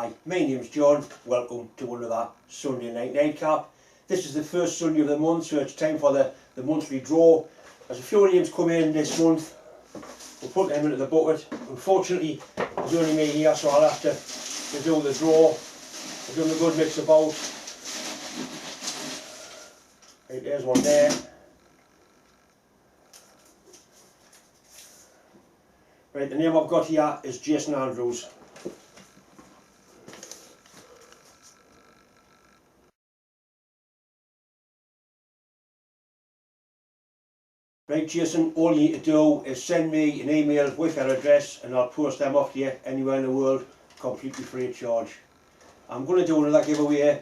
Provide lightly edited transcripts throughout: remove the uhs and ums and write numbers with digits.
Hi, my name's John. Welcome to another Sunday night nightcap. This is the first Sunday of the month, so it's time for the monthly draw. There's a few names come in this month. We'll put them into the bucket. Unfortunately, there's only me here, so I'll have to do the draw. I've done the good mix about. Right, there's one there. Right, the name I've got here is Jason Andrews. Right, Jason, all you need to do is send me an email with your address and I'll post them off to you anywhere in the world, completely free of charge. I'm going to do another giveaway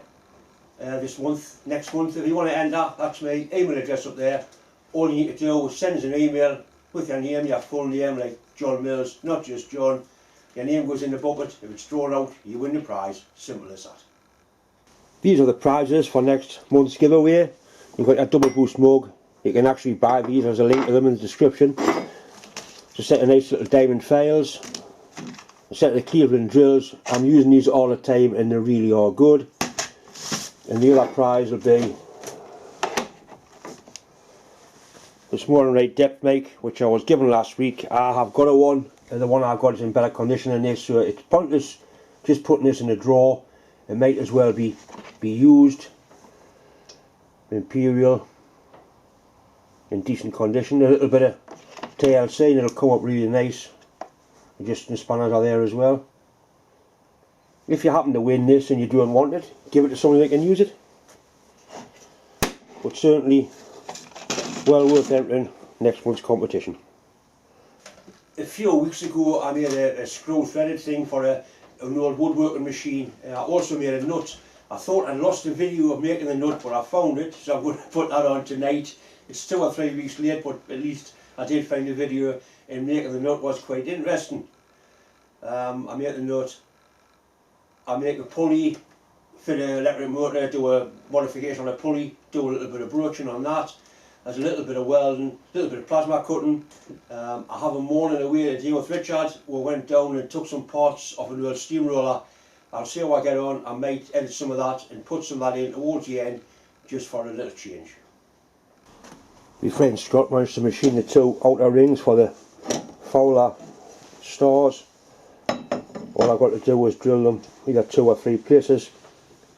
this month, next month. If you want to enter, that's my email address up there. All you need to do is send us an email with your name, your full name, like John Mills, not just John. Your name goes in the bucket. If it's drawn out, you win the prize. Simple as that. These are the prizes for next month's giveaway. You've got your double boost mug. You can actually buy these, there's a link to them in the description. It's a set of nice little diamond files, a set of the Cleveland drills. I'm using these all the time and they really are good. And the other prize will be the small and right depth mic, which I was given last week. I have got a one, and the one I've got is in better condition than this, so it's pointless just putting this in a drawer. It might as well be used. Imperial, in decent condition, a little bit of TLC and it'll come up really nice. Adjusting spanners are there as well. If you happen to win this and you don't want it, give it to somebody that can use it. But certainly well worth entering next month's competition. A few weeks ago I made a screw threaded thing for an old woodworking machine. I also made a nut. I thought I'd lost a video of making the nut, but I found it, so I'm going to put that on tonight. It's 2 or 3 weeks late, but at least I did find the video, and making the nut was quite interesting. I make the nut, I make a pulley, fit an electric motor, do a modification on a pulley, do a little bit of broaching on that. There's a little bit of welding, a little bit of plasma cutting. I have a morning away to deal with Richard. We went down and took some parts off an old steamroller. I'll see how I get on. I might edit some of that and put some of that in towards the end, just for a little change. My friend Scott managed to machine the 2 outer rings for the Fowler stars. All I've got to do is drill them either 2 or 3 places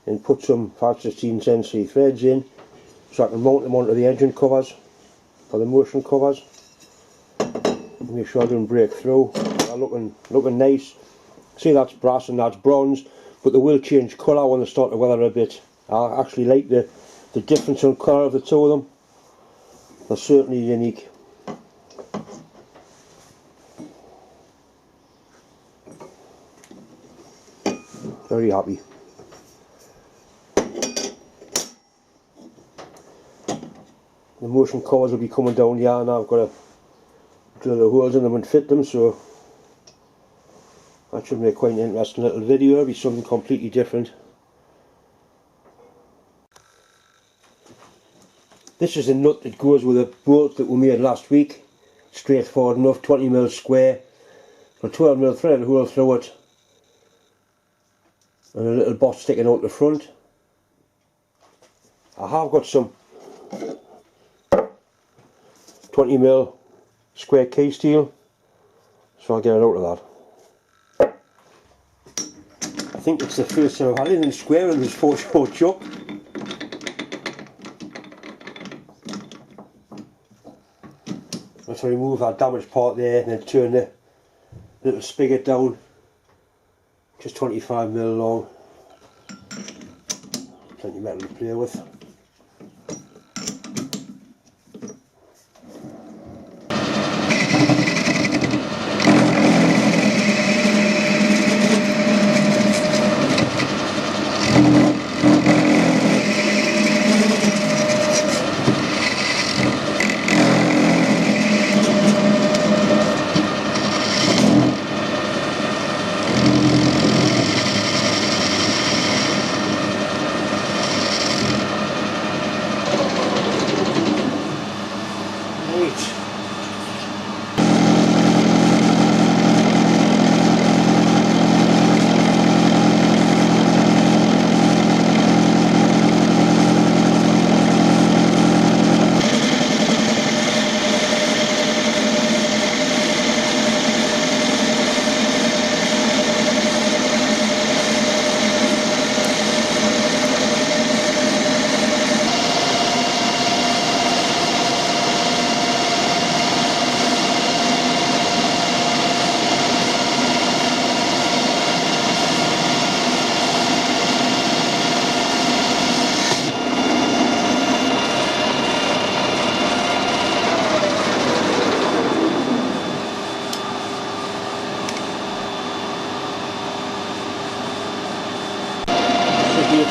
and put some 5/16 SNNC threads in so I can mount them onto the engine covers or the motion covers. Make sure I don't break through. They're looking nice. See, that's brass and that's bronze, but they will change colour when they start to weather a bit. I actually like the difference in colour of the 2 of them. They're certainly unique. Very happy. The motion covers will be coming down here now. I've got to drill the holes in them and fit them, so that should make quite an interesting little video. It'll be something completely different. This is a nut that goes with a bolt that we made last week. Straightforward enough, 20mm square. Got 12mm threaded hole through it. And a little boss sticking out the front. I have got some 20mm square key steel, so I'll get it out of that. I think it's the first time I've had anything square in this 4-short chuck. So remove that damaged part there and then turn the little spigot down, just 25mm long. Plenty of metal to play with.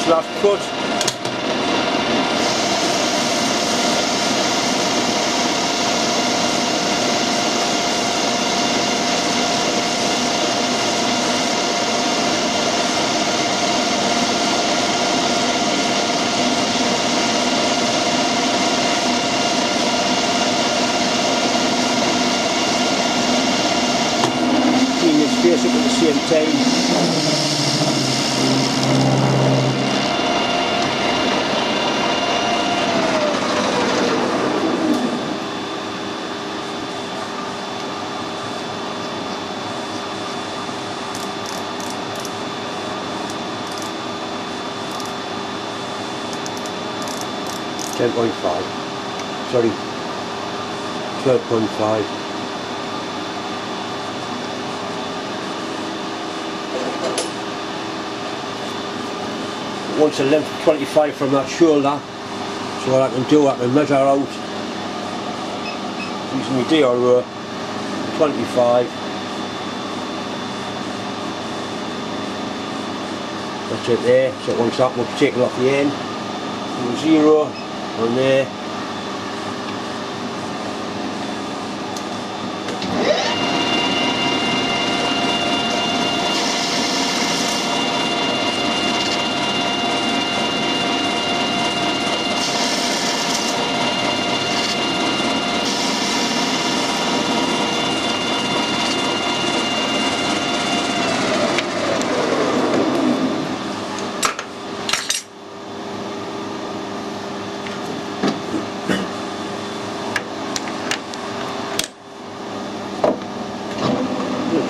slash cut. Space up at the same time. .5. Sorry, 12.5. Wants a length of 25 from that shoulder, so what I can do, I can measure out using my DRO 25. That's it there, so once that much taken off the end, 0 on there.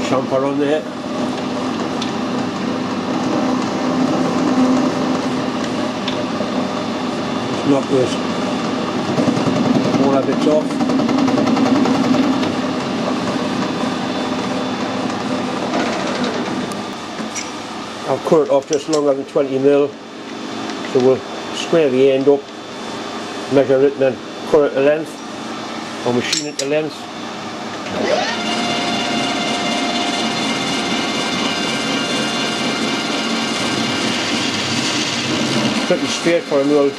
Chamfer on there. Just knock those corner bits off. I'll cut it off just longer than 20mm, so we'll square the end up, measure it and then cut it to length, or machine it to length. Pretty straight for an old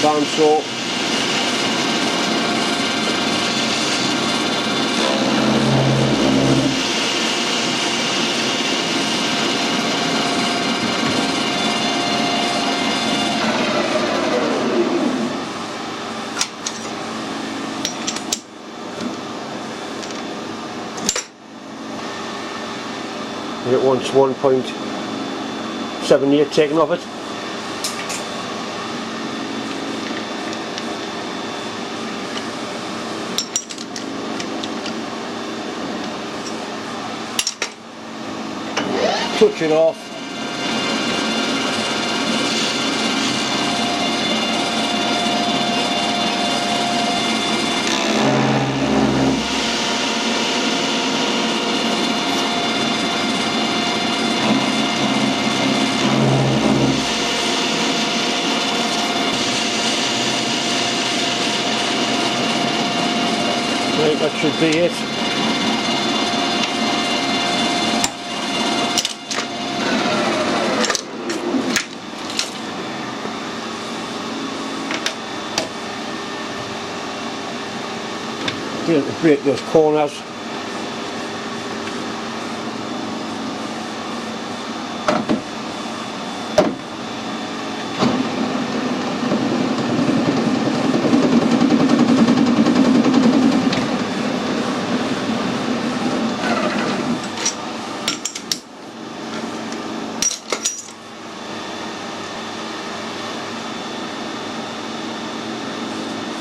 bandsaw. It wants 1.78 taken off it. Touch it off. Right, that should be it. To break those corners.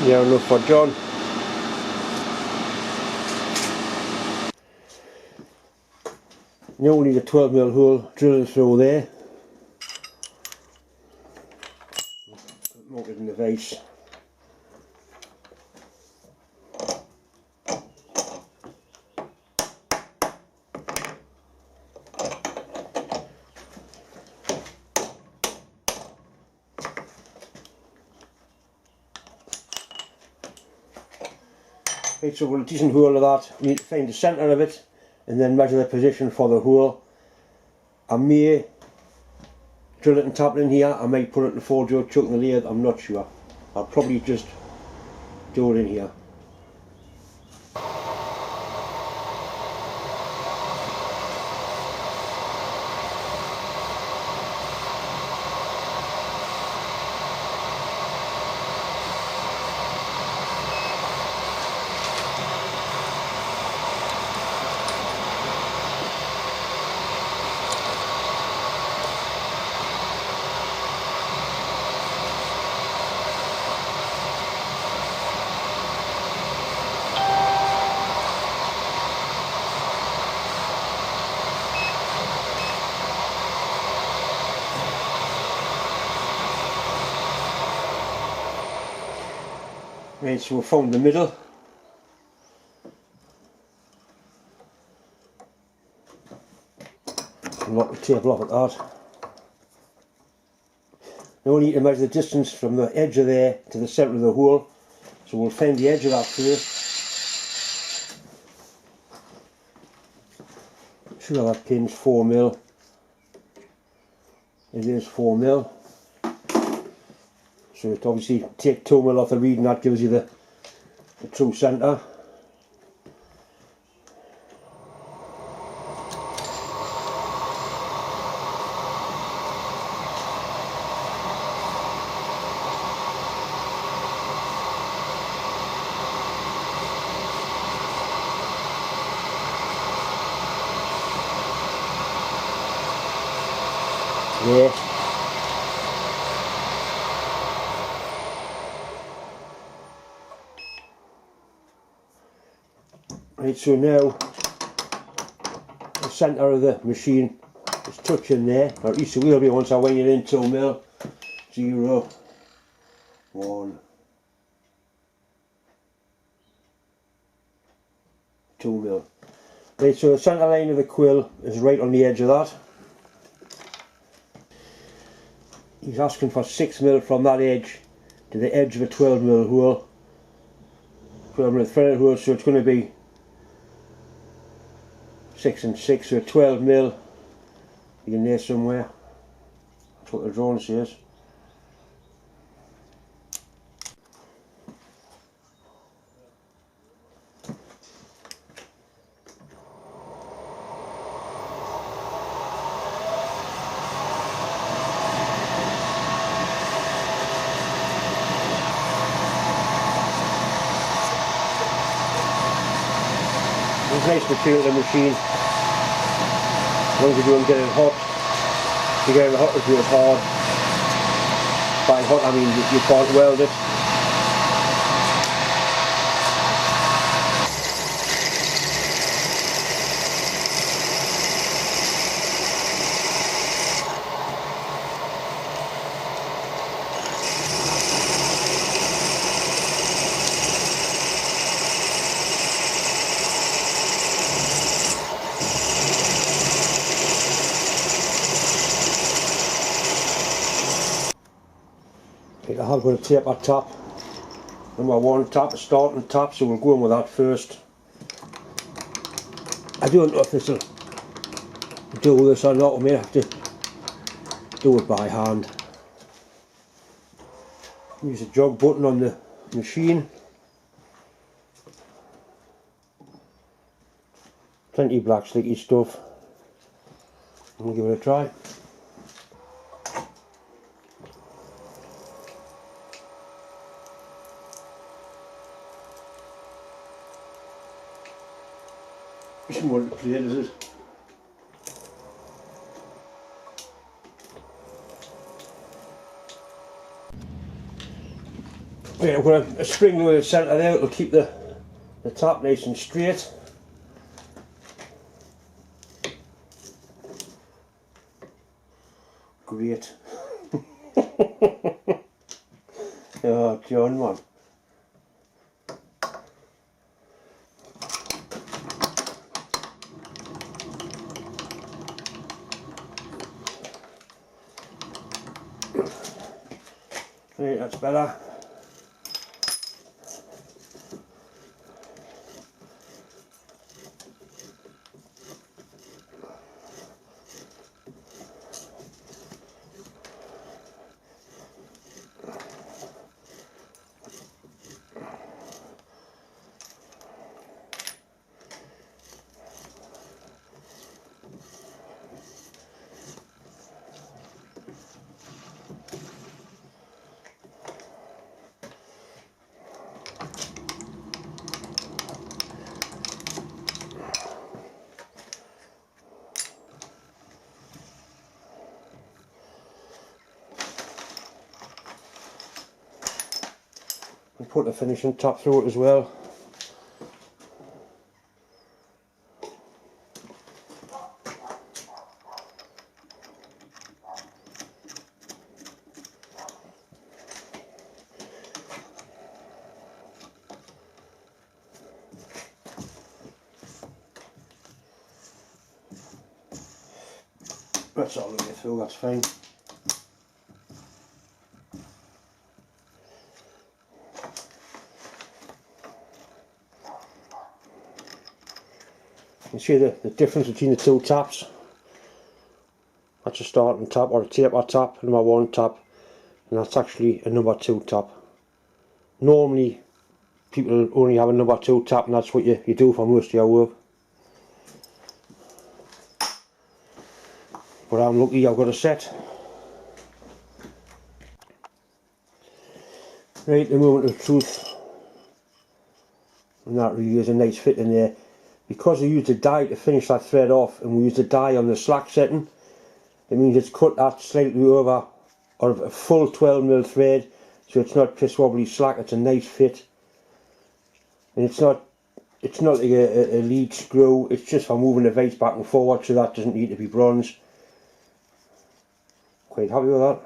Yeah, enough for John. You only need a 12mm hole drilled through there. Mount it in the vise. Right, so with a decent hole of that, you need to find the centre of it and then measure the position for the hole. I may drill it and tap it in here. I might put it in the 4-jaw chuck in the lathe, I'm not sure. I'll probably just do it in here. Right, so we found the middle. And lock the table off at that. Now we need to measure the distance from the edge of there to the centre of the hole. So we'll find the edge of that first. Sure that pin's 4mm. It is 4mm. So it obviously take 2mm off the reading, that gives you the true centre. There. Right, so now the centre of the machine is touching there, or at least it will be once I wind it in 2mm. 0, 1, 2mm. Right, so the centre line of the quill is right on the edge of that. He's asking for 6mm from that edge to the edge of a 12mm hole. 12mm threaded hole, so it's going to be 6 and 6, so 12mm in there somewhere. That's what the drawing says. It's nice to feel the machine. As long as you don't get it hot. If you get it hot, it feels hard. By hot I mean you can't weld it. I have got a tape at top. Number 1 tap, a starting tap, so we'll go in with that first. I don't know if this will do this or not, we may have to do it by hand. Use the jog button on the machine. Plenty of black sticky stuff. We'll give it a try. It's more to play, is it? Right, I've got a spring with the centre there, it'll keep the tap nice and straight. Great. Oh, John, man. Right, that's better. put the finishing top through it as well. That's all the way through, that's fine. You see the difference between the two taps. That's a starting tap or a taper tap, number 1 tap, and that's actually a number 2 tap. Normally people only have a number 2 tap, and that's what you do for most of your work. But I'm lucky I've got a set. Right, the moment of truth, and that really is a nice fit in there. Because we used a die to finish that thread off, and we used a die on the slack setting, it means it's cut that slightly over, or a full 12mm thread, so it's not piss wobbly slack. It's a nice fit, and it's not like a lead screw. It's just for moving the vise back and forward, so that doesn't need to be bronze. Quite happy with that.